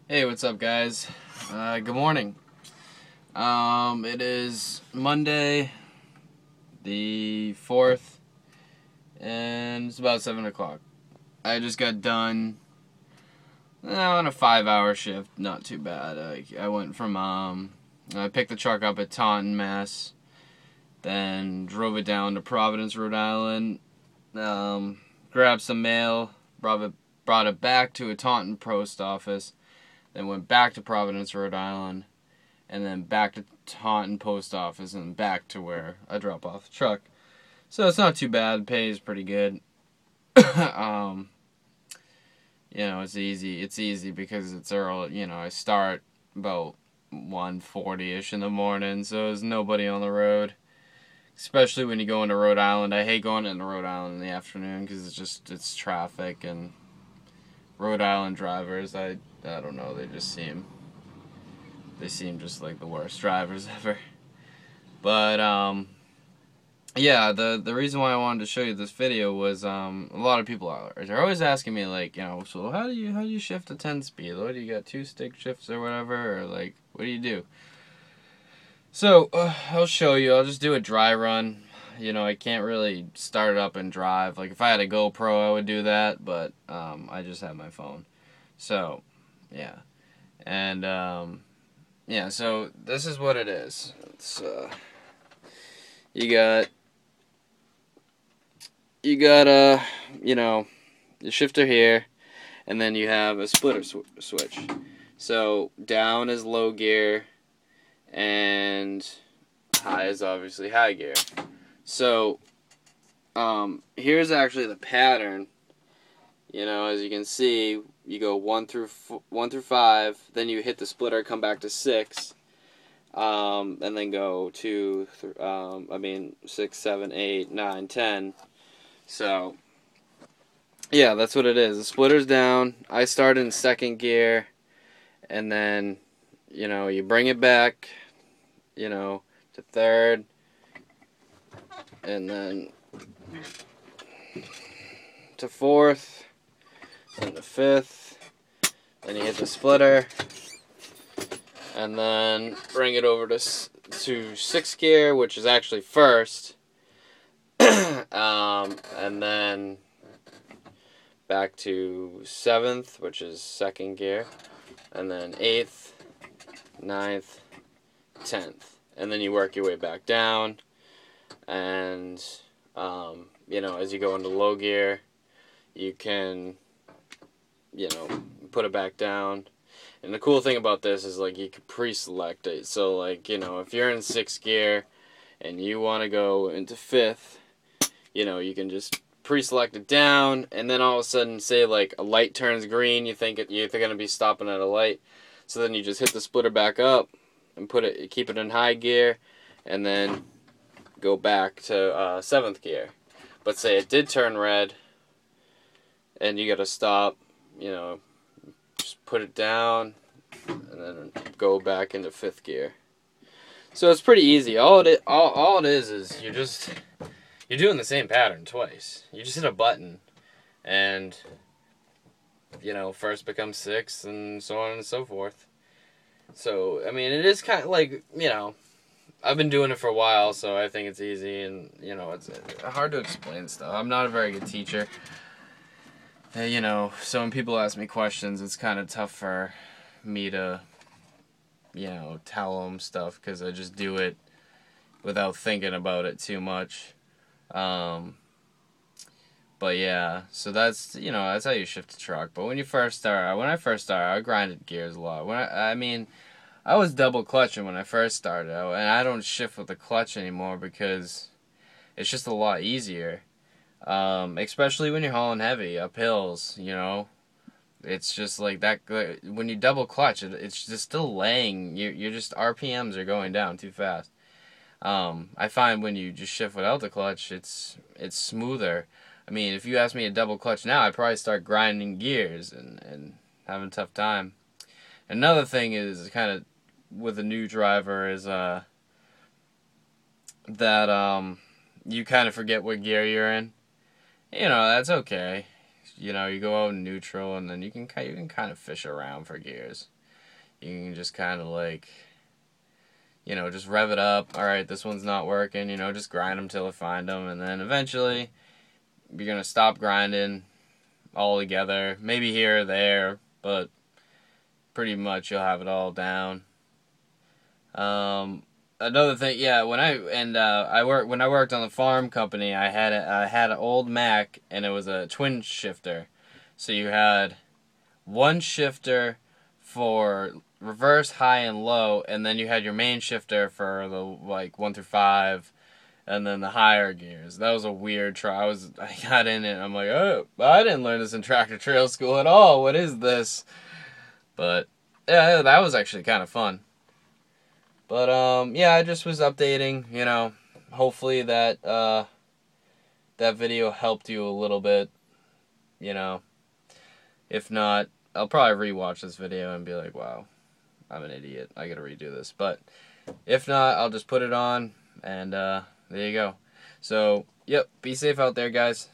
Hey, what's up, guys? Good morning. It is Monday, the 4th, and it's about 7 o'clock. I just got done on a 5-hour shift. Not too bad. I went from, I picked the truck up at Taunton, Mass., then drove it down to Providence, Rhode Island, grabbed some mail, brought it back to a Taunton post office, then went back to Providence, Rhode Island, and then back to Taunton post office, and back to where I drop off the truck. So it's not too bad. Pay is pretty good. It's easy. It's easy because it's early. I start about 1:40ish in the morning, so there's nobody on the road. Especially when you go into Rhode Island. I hate going into Rhode Island in the afternoon because it's traffic, and Rhode Island drivers, I don't know, they seem just like the worst drivers ever. But yeah, the reason why I wanted to show you this video was a lot of people are always asking me, like, so how do you shift a 10-speed? What do you got, 2 stick shifts or whatever, or like what do you do? So I'll show you. I'll just do a dry run. I can't really start it up and drive. Like if I had a GoPro, I would do that, but I just have my phone. So yeah, and yeah. So this is what it is. It's you got the shifter here, and then you have a splitter switch. So down is low gear, and high is obviously high gear. So here's actually the pattern. As you can see, you go 1 through 5, then you hit the splitter, come back to 6, and then go to 6, 7, 8, 9, 10. So yeah, that's what it is. The splitter's down. I start in 2nd gear, and then you bring it back, to 3rd, and then to 4th, and to 5th. Then you hit the splitter, and then bring it over to 6th gear, which is actually 1st, and then back to 7th, which is 2nd gear, and then 8th, 9th, 10th, and then you work your way back down, and as you go into low gear, you can put it back down. And the cool thing about this is, like, you can pre-select it. So, like, if you're in 6th gear and you want to go into 5th, you can just pre-select it down, and then all of a sudden, say, like, a light turns green, you're going to be stopping at a light, so then you just hit the splitter back up and keep it in high gear, and then go back to 7th gear. But say it did turn red, and you got to stop, just put it down, and then go back into 5th gear. So it's pretty easy. All it is you're doing the same pattern twice. You just hit a button, and 1st becomes 6th, and so on and so forth. So I mean, it is kind of like, I've been doing it for a while, so I think it's easy, and it's hard to explain stuff. I'm not a very good teacher. So when people ask me questions, it's kind of tough for me to, tell them stuff, because I just do it without thinking about it too much. But yeah, so that's how you shift a truck. But when I first started, I grinded gears a lot. I was double clutching when I first started, and I don't shift with the clutch anymore because it's just a lot easier. Especially when you're hauling heavy up hills, it's just like that. When you double clutch, it's just still laying. You're just, RPMs are going down too fast. I find when you just shift without the clutch, it's smoother. I mean, if you ask me to double clutch now, I'd probably start grinding gears and having a tough time. Another thing is kind of with a new driver is that you kind of forget what gear you're in. That's okay. You go out in neutral, and then you can kind of fish around for gears. you can just kind of like, you know, just rev it up. Alright, this one's not working, you know, just grind them till I find them, and then eventually you're going to stop grinding all together. Maybe here or there, but pretty much you'll have it all down. Another thing, yeah, when I worked on the farm company, I had an old Mac, and it was a twin shifter. So you had one shifter for reverse, high, and low, and then you had your main shifter for the like 1 through 5, and then the higher gears. That was a weird try. I got in it, and I'm like, oh, I didn't learn this in tractor trail school at all. What is this? But yeah, that was actually kind of fun. But yeah, I just was updating. You know, hopefully that that video helped you a little bit. You know, if not, I'll probably rewatch this video and be like, wow, I'm an idiot. I gotta redo this. But if not, I'll just put it on, and there you go. So, yep, be safe out there, guys.